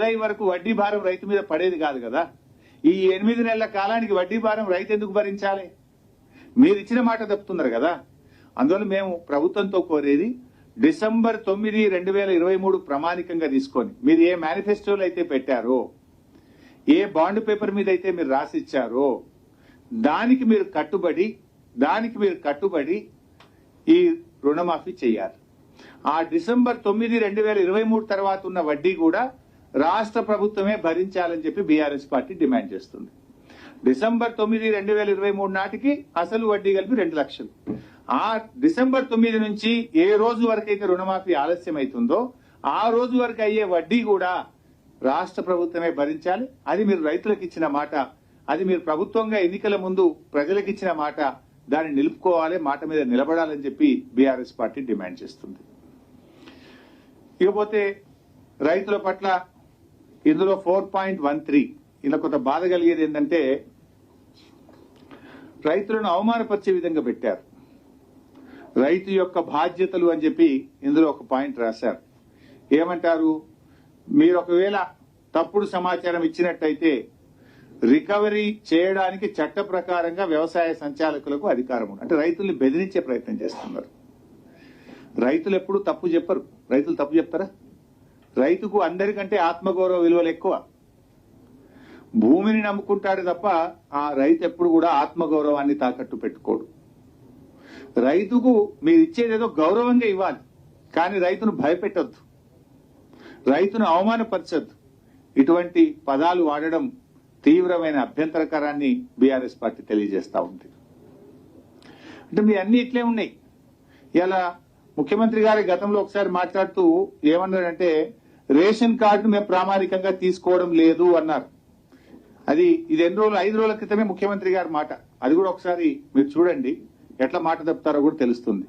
July వరకు వడ్డీ భారం రైతు మీద పడేది కాదు కదా. ఈ 8 నెలల కాలానికి వడ్డీ భారం రైతు ఎందుకు భరించాలి? మీరు ఇచ్చిన మాట తప్పుతున్నారు కదా. అందువల్ల మేము ప్రభుత్వంతో కోరేది డిసెంబర్ 9, 2023 ప్రామాణికంగా తీసుకొని మీరు ఏ మేనిఫెస్టోలు అయితే పెట్టారో, ఏ బాండ్ పేపర్ మీద అయితే మీరు రాసిచ్చారో దానికి మీరు కట్టుబడి ఈ రుణమాఫీ చేయాలి. ఆ డిసెంబర్ 9, 2023 తర్వాత ఉన్న వడ్డీ కూడా రాష్ట్ర ప్రభుత్వమే భరించాలని చెప్పి బీఆర్ఎస్ పార్టీ డిమాండ్ చేస్తుంది. డిసెంబర్ 9, 2023 నాటికి అసలు వడ్డీ కలిపి 2 లక్షలు. ఆ డిసెంబర్ 9 నుంచి ఏ రోజు వరకు అయితే రుణమాఫీ ఆలస్యం అవుతుందో ఆ రోజు వరకు అయ్యే వడ్డీ కూడా రాష్ట్ర ప్రభుత్వమే భరించాలి. అది మీరు రైతులకు ఇచ్చిన మాట, అది మీరు ప్రభుత్వంగా ఎన్నికల ముందు ప్రజలకు ఇచ్చిన మాట. దాన్ని నిలుపుకోవాలి, మాట మీద నిలబడాలని చెప్పి బీఆర్ఎస్ పార్టీ డిమాండ్ చేస్తుంది. ఇకపోతే రైతుల పట్ల ఇందులో 4.13 ఇలా కొంత బాధ కలిగేది ఏంటంటే రైతులను అవమానపరిచే విధంగా పెట్టారు. రైతు యొక్క బాధ్యతలు అని చెప్పి ఇందులో ఒక పాయింట్ రాశారు. ఏమంటారు? మీరు ఒకవేళ తప్పుడు సమాచారం ఇచ్చినట్టయితే రికవరీ చేయడానికి చట్ట ప్రకారంగా వ్యవసాయ సంచాలకులకు అధికారం ఉంది. అంటే రైతుల్ని బెదిరించే ప్రయత్నం చేస్తున్నారు. రైతులు ఎప్పుడు తప్పు చెప్పరు. రైతులు తప్పు చెప్తారా? రైతుకు అందరికంటే ఆత్మగౌరవ విలువలు ఎక్కువ. భూమిని నమ్ముకుంటాడు తప్ప ఆ రైతు ఎప్పుడు కూడా ఆత్మగౌరవాన్ని తాకట్టు పెట్టుకోడు. రైతుకు మీరు ఇచ్చేదేదో గౌరవంగా ఇవ్వాలి, కానీ రైతును భయపెట్టొద్దు, రైతును అవమానపరచొద్దు. ఇటువంటి పదాలు వాడడం తీవ్రమైన అభ్యంతరకరాన్ని బీఆర్ఎస్ పార్టీ తెలియజేస్తా ఉంది. అంటే మీ అన్ని ఇట్లే ఉన్నాయి. ఇలా ముఖ్యమంత్రి గారి గతంలో ఒకసారి మాట్లాడుతూ ఏమన్నారంటే రేషన్ కార్డును మేము ప్రామాణికంగా తీసుకోవడం లేదు అన్నారు. ఇది 5 రోజుల క్రితమే ముఖ్యమంత్రి గారి మాట. అది కూడా ఒకసారి మీరు చూడండి, ఎట్లా మాట తప్పుతారో కూడా తెలుస్తుంది.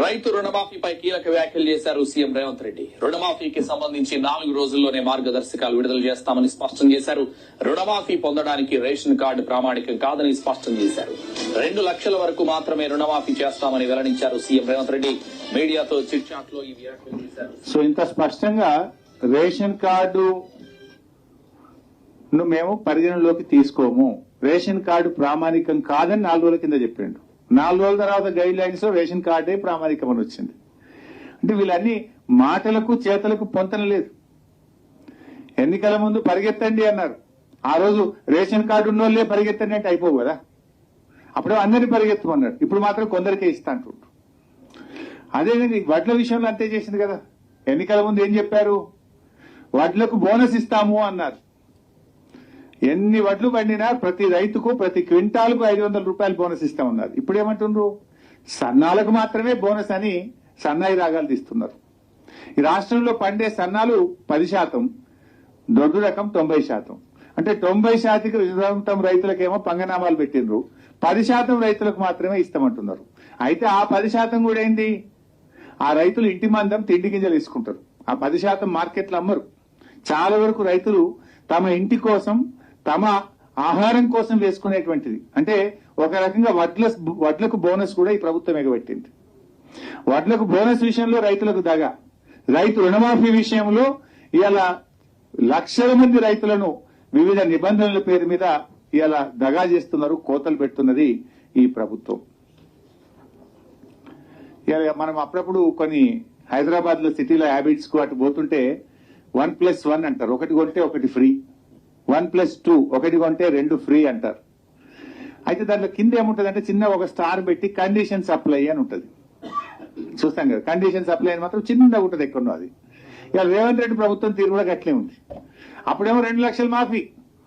రైతు రుణమాఫీపై కీలక వ్యాఖ్యలు చేశారు సీఎం రేవంత్ రెడ్డి. రుణమాఫీకి సంబంధించి 4 రోజుల్లోనే మార్గదర్శకాలు విడుదల చేస్తామని స్పష్టం చేశారు. రుణమాఫీ పొందడానికి రేషన్ కార్డు ప్రామాణికం కాదని స్పష్టం చేశారు. 2 లక్షల వరకు మాత్రమే రుణమాఫీ చేస్తామని వెల్లడించారు సీఎం రేవంత్ రెడ్డి. మీడియాతో చిట్ చాట్ లో ఈ వ్యాఖ్యలు చేశారు. సో ఇంత స్పష్టంగా రేషన్ కార్డు మేము పరిగణలోకి తీసుకోము, రేషన్ కార్డు ప్రామాణికం కాదని 4 రోజుల కింద చెప్పిండు. 4 రోజుల తర్వాత గైడ్ లైన్స్ లో రేషన్ కార్డే ప్రామాణికం అని వచ్చింది. అంటే వీళ్ళన్ని మాటలకు చేతలకు పొంతన లేదు. ఎన్నికల ముందు పరిగెత్తండి అన్నారు. ఆ రోజు రేషన్ కార్డు ఉన్నోళ్లే పరిగెత్తండి అంటే అయిపోవు కదా. అప్పుడు అందరినీ పరిగెత్తమన్నారు. ఇప్పుడు మాత్రం కొందరికే ఇస్తా అంటుండ్రు. అదేవిధంగా వడ్ల విషయంలో అంతే చేసింది కదా. ఎన్నికల ముందు ఏం చెప్పారు? వడ్లకు బోనస్ ఇస్తాము అన్నారు. ఎన్ని వడ్లు పండినా ప్రతి రైతుకు ప్రతి క్వింటాల్కు 500 రూపాయలు బోనస్ ఇస్తామన్నారు. ఇప్పుడు ఏమంటుండ్రు? సన్నాలకు మాత్రమే బోనస్ అని సన్నాయి రాగాలు తీస్తున్నారు. ఈ రాష్ట్రంలో పండే సన్నాలు 10%, దొడ్డు రకం 90%. అంటే 90% రైతులకేమో పంగనామాలు పెట్టిండ్రు, 10% రైతులకు మాత్రమే ఇస్తామంటున్నారు. అయితే ఆ 10% కూడా ఏంది? ఆ రైతులు ఇంటి మందం తిండి గింజలు తీసుకుంటారు. ఆ 10% మార్కెట్లో అమ్మరు. చాలా వరకు రైతులు తమ ఇంటి కోసం, తమ ఆహారం కోసం వేసుకునేటువంటిది. అంటే ఒక రకంగా వడ్లకు బోనస్ కూడా ఈ ప్రభుత్వం ఎగబెట్టింది. వడ్లకు బోనస్ విషయంలో రైతులకు దగా, రైతు రుణమాఫీ విషయంలో ఇలా లక్షల మంది రైతులను వివిధ నిబంధనల పేరు మీద ఇలా దగా చేస్తున్నారు, కోతలు పెడుతున్నది ఈ ప్రభుత్వం. మనం అప్పుడప్పుడు కొన్ని హైదరాబాద్ లో సిటీలో హ్యాబిట్స్ కు అటు పోతుంటే 1+1 అంటారు. ఒకటి కొంటే ఒకటి ఫ్రీ, 1+2 ఒకటి కొంటే 2 ఫ్రీ అంటారు. అయితే దాంట్లో కింద ఏముంటది అంటే చిన్న ఒక స్టార్ పెట్టి కండిషన్ సప్లై అని ఉంటది. చూస్తాం కదా, కండిషన్ సప్లై అని మాత్రం చిన్నగా ఉంటది ఎక్కడో. అది ఇవాళ రేవంత్ రెడ్డి ప్రభుత్వం తీరు కూడా గట్లే ఉంది. అప్పుడేమో 2 లక్షల మాఫీ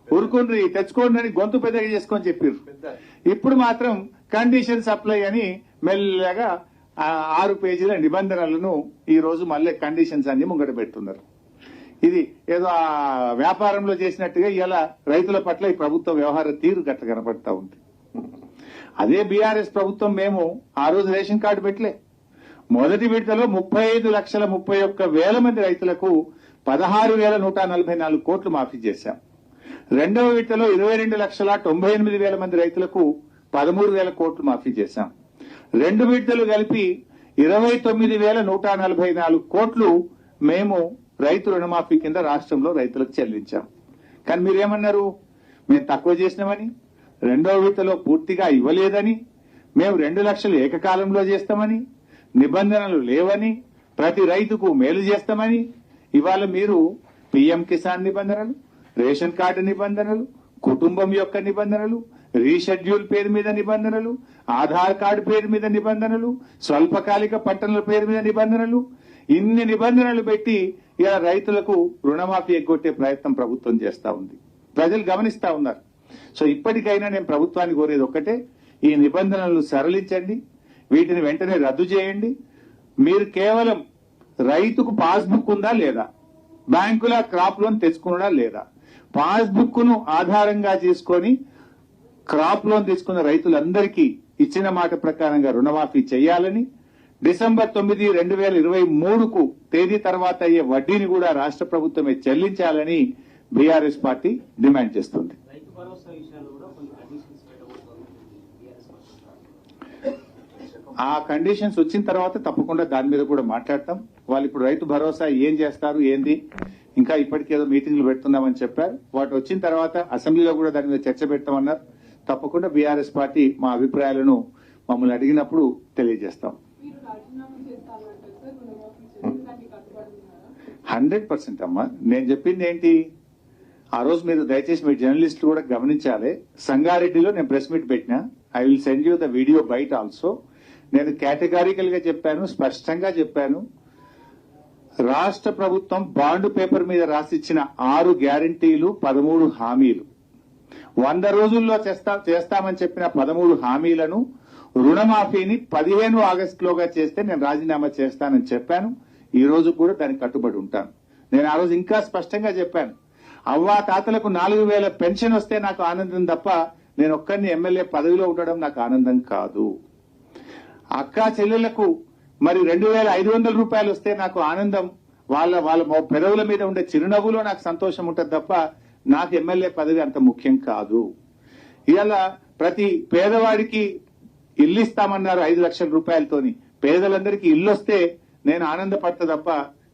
ఊరుకోండి తెచ్చుకోండి అని గొంతు పెద్దగా చేసుకొని చెప్పారు. ఇప్పుడు మాత్రం కండిషన్ సప్లై అని మెల్లగా 6 పేజీల నిబంధనలను ఈ రోజు మళ్ళీ కండిషన్స్ అన్ని ముంగట పెడుతున్నారు. ఇది ఏదో ఆ వ్యాపారంలో చేసినట్టుగా ఇలా రైతుల పట్ల ఈ ప్రభుత్వ వ్యవహార తీరు గట్ల కనపడతా ఉంది. అదే బీఆర్ఎస్ ప్రభుత్వం మేము ఆ రోజు రేషన్ కార్డు పెట్టలే. మొదటి విడతలో 35,31,000 మంది రైతులకు 16,144 కోట్లు మాఫీ చేశాం. రెండవ విడతలో 22,98,000 మంది రైతులకు 13,000 కోట్లు మాఫీ చేశాం. 2 విడతలు కలిపి 29,144 కోట్లు మేము రైతు రుణమాఫీ కింద రాష్ట్రంలో రైతులకు చెల్లించాం. కానీ మీరేమన్నారు, మేము తక్కువ చేసినామని, రెండో విడతలో పూర్తిగా ఇవ్వలేదని, మేము 2 లక్షలు ఏకకాలంలో చేస్తామని, నిబంధనలు లేవని, ప్రతి రైతుకు మేలు చేస్తామని. ఇవాళ మీరు పిఎం కిసాన్ నిబంధనలు, రేషన్ కార్డు నిబంధనలు, కుటుంబం యొక్క నిబంధనలు, రీషెడ్యూల్ పేరు మీద నిబంధనలు, ఆధార్ కార్డు పేరు మీద నిబంధనలు, స్వల్పకాలిక పట్టణాల పేరు మీద నిబంధనలు, ఇన్ని నిబంధనలు పెట్టి ఇలా రైతులకు రుణమాఫీ ఎగ్గొట్టే ప్రయత్నం ప్రభుత్వం చేస్తా ఉంది. ప్రజలు గమనిస్తా ఉన్నారు. సో ఇప్పటికైనా నేను ప్రభుత్వాన్ని కోరేది ఒక్కటే, ఈ నిబంధనలను సరళించండి, వీటిని వెంటనే రద్దు చేయండి. మీరు కేవలం రైతుకు పాస్బుక్ ఉందా లేదా, బ్యాంకుల క్రాప్ లోన్ తెచ్చుకున్నాడా లేదా, పాస్బుక్ ను ఆధారంగా చేసుకొని క్రాప్ లోన్ తీసుకున్న రైతులందరికీ ఇచ్చిన మాట ప్రకారంగా రుణమాఫీ చేయాలని, డిసెంబర్ 9, 2023కు తేదీ తర్వాత అయ్యే వడ్డీని కూడా రాష్ట్ర ప్రభుత్వమే చెల్లించాలని బీఆర్ఎస్ పార్టీ డిమాండ్ చేస్తుంది. రైతు భరోసా విషయాల్లో కూడా కొన్ని కండిషన్స్ పెట్టబోతోంది బీఆర్ఎస్ పార్టీ. ఆ కండిషన్స్ వచ్చిన తర్వాత తప్పకుండా దాని మీద కూడా మాట్లాడతాం. వాళ్ళు ఇప్పుడు రైతు భరోసా ఏం చేస్తారు ఏంది, ఇంకా ఇప్పటికేదో మీటింగ్లు పెడుతున్నామని చెప్పారు. వాటి వచ్చిన తర్వాత అసెంబ్లీలో కూడా దాని మీద చర్చ పెడతామన్నారు. తప్పకుండా బీఆర్ఎస్ పార్టీ మా అభిప్రాయాలను మమ్మల్ని అడిగినప్పుడు తెలియజేస్తాం. 100% అమ్మా. నేను చెప్పింది ఏంటి, ఆ రోజు మీరు దయచేసి మీ జర్నలిస్టులు కూడా గమనించాలి. సంగారెడ్డిలో నేను ప్రెస్ మీట్ పెట్టినా, I will send you the video byte also. నేను కేటగారికల్ గా చెప్పాను, స్పష్టంగా చెప్పాను, రాష్ట్ర ప్రభుత్వం బాండ్ పేపర్ మీద రాసిచ్చిన 6 గ్యారంటీలు, 13 హామీలు, 100 రోజుల్లో చేస్తామని చెప్పిన 13 హామీలను, రుణమాఫీని 15 ఆగస్టులోగా చేస్తే నేను రాజీనామా చేస్తానని చెప్పాను. ఈ రోజు కూడా దానికి కట్టుబడి ఉంటాను. నేను ఆ రోజు ఇంకా స్పష్టంగా చెప్పాను, అవ్వా తాతలకు 4,000 పెన్షన్ వస్తే నాకు ఆనందం తప్ప నేను ఒక్కరిని ఎమ్మెల్యే పదవిలో ఉండడం నాకు ఆనందం కాదు. అక్కా చెల్లెళ్లకు మరి 2,500 రూపాయలు వస్తే నాకు ఆనందం, వాళ్ళ పెదవుల మీద ఉండే చిరునవ్వులో నాకు సంతోషం ఉంటుంది తప్ప నాకు ఎమ్మెల్యే పదవి అంత ముఖ్యం కాదు. ఇలా ప్రతి పేదవాడికి ఇల్లు ఇస్తామన్నారు 5 లక్షల రూపాయలతోని. పేదలందరికీ ఇల్లు వస్తే నేను ఆనందపడతా తప్ప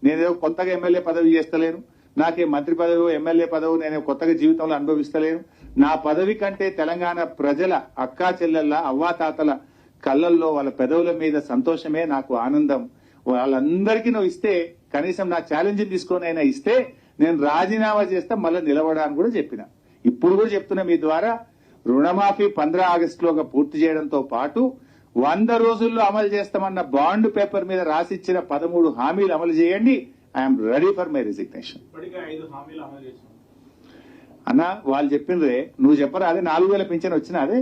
నేనేదో కొత్తగా ఎమ్మెల్యే పదవి చేస్తలేను, నాకే మంత్రి పదవి ఎమ్మెల్యే పదవి నేను కొత్తగా జీవితంలో అనుభవిస్తలేను. నా పదవి కంటే తెలంగాణ ప్రజల అక్కా చెల్లెళ్ళ అవ్వాతాతల కళ్ళల్లో వాళ్ళ పెదవుల మీద సంతోషమే నాకు ఆనందం. వాళ్ళందరికీ నువ్వు ఇస్తే, కనీసం నా ఛాలెంజ్ తీసుకొని అయినా ఇస్తే నేను రాజీనామా చేస్తే మళ్ళీ నిలబడాలని కూడా చెప్పిన. ఇప్పుడు కూడా చెప్తున్నా మీ ద్వారా, రుణమాఫీ 15 ఆగస్టులోగా పూర్తి చేయడంతో పాటు 100 రోజుల్లో అమలు చేస్తామన్న బాండ్ పేపర్ మీద రాసిచ్చిన 13 హామీలు అమలు చేయండి. I'm ready for my resignation. ఇప్పటికే 5 హామీలు అమలు చేశాం అన్న. వాళ్ళు చెప్పిండ్రే, నువ్వు చెప్పరా? అదే 4,000 పింఛన్ వచ్చినా, అదే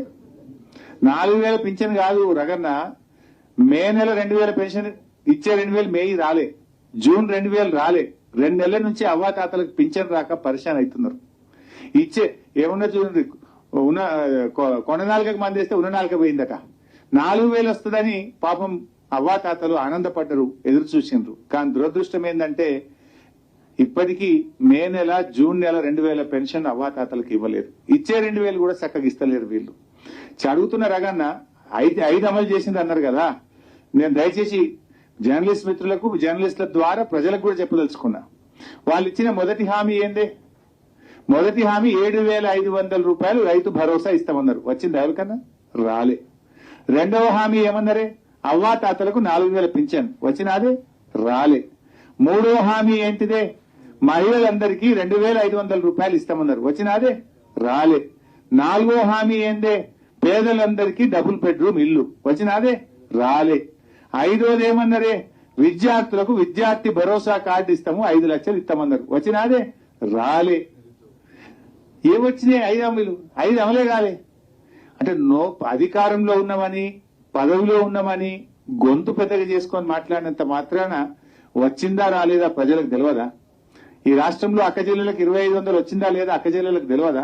4,000 పింఛన్ కాదు రగన్న. మే నెల 2,000 పెన్షన్ ఇచ్చే 2,000 మే రాలే, జూన్ 2,000 రాలే. 2 నెలల నుంచి అవ్వాతాతలకు పింఛన్ రాక పరిశాన్ అవుతున్నారు. ఇచ్చే ఏమన్నా చూడండి, కొన 4 మంది వేస్తే ఉన్న 4 పోయిందట. 4,000 వస్తుందని పాపం అవ్వాతాతలు ఆనందపడ్డరు, ఎదురు చూసిండ్రు. కానీ దురదృష్టం ఏంటంటే ఇప్పటికీ మే నెల, జూన్ నెల 2,000 పెన్షన్ అవ్వాతాతలకు ఇవ్వలేదు. ఇచ్చే 2,000 కూడా చక్కగా ఇస్తలేరు వీళ్ళు. అడుగుతున్న రగన్న, 5 అమలు చేసింది అన్నారు కదా. నేను దయచేసి జర్నలిస్ట్ మిత్రులకు, జర్నలిస్టుల ద్వారా ప్రజలకు కూడా చెప్పదలుచుకున్నా. వాళ్ళు ఇచ్చిన మొదటి హామీ ఏందే? మొదటి హామీ 7,500 రూపాయలు రైతు భరోసా ఇస్తామన్నారు. వచ్చింది ఎవరికన్నా? రాలే. రెండవ హామీ ఏమన్నారే? అవ్వాతాతలకు 4,000 పింఛన్. వచ్చినాదే? రాలే. మూడో హామీ ఏంటిదే? మహిళలందరికీ 2,500 రూపాయలు ఇస్తామన్నారు. వచ్చినాదే? రాలే. 4వ హామీ ఏందే? పేదలందరికీ డబుల్ బెడ్రూమ్ ఇల్లు. వచ్చినాదే? రాలే. 5వది ఏమన్నారే? విద్యార్థులకు విద్యార్థి భరోసా కార్డు ఇస్తాము, 5 లక్షలు ఇస్తామన్నారు. వచ్చినాదే? రాలే. ఏమొచ్చినాయి? 5 హామీలు, 5 అమలే కాలే. అంటే అధికారంలో ఉన్నామని, పదవిలో ఉన్నామని గొంతు పెద్దగా చేసుకొని మాట్లాడినంత మాత్రాన వచ్చిందా రాలేదా ప్రజలకు తెలియదా? ఈ రాష్ట్రంలో అక్కచెల్లెలకు 2,500 వచ్చిందా లేదా అక్కచెల్లెలకు తెలియదా?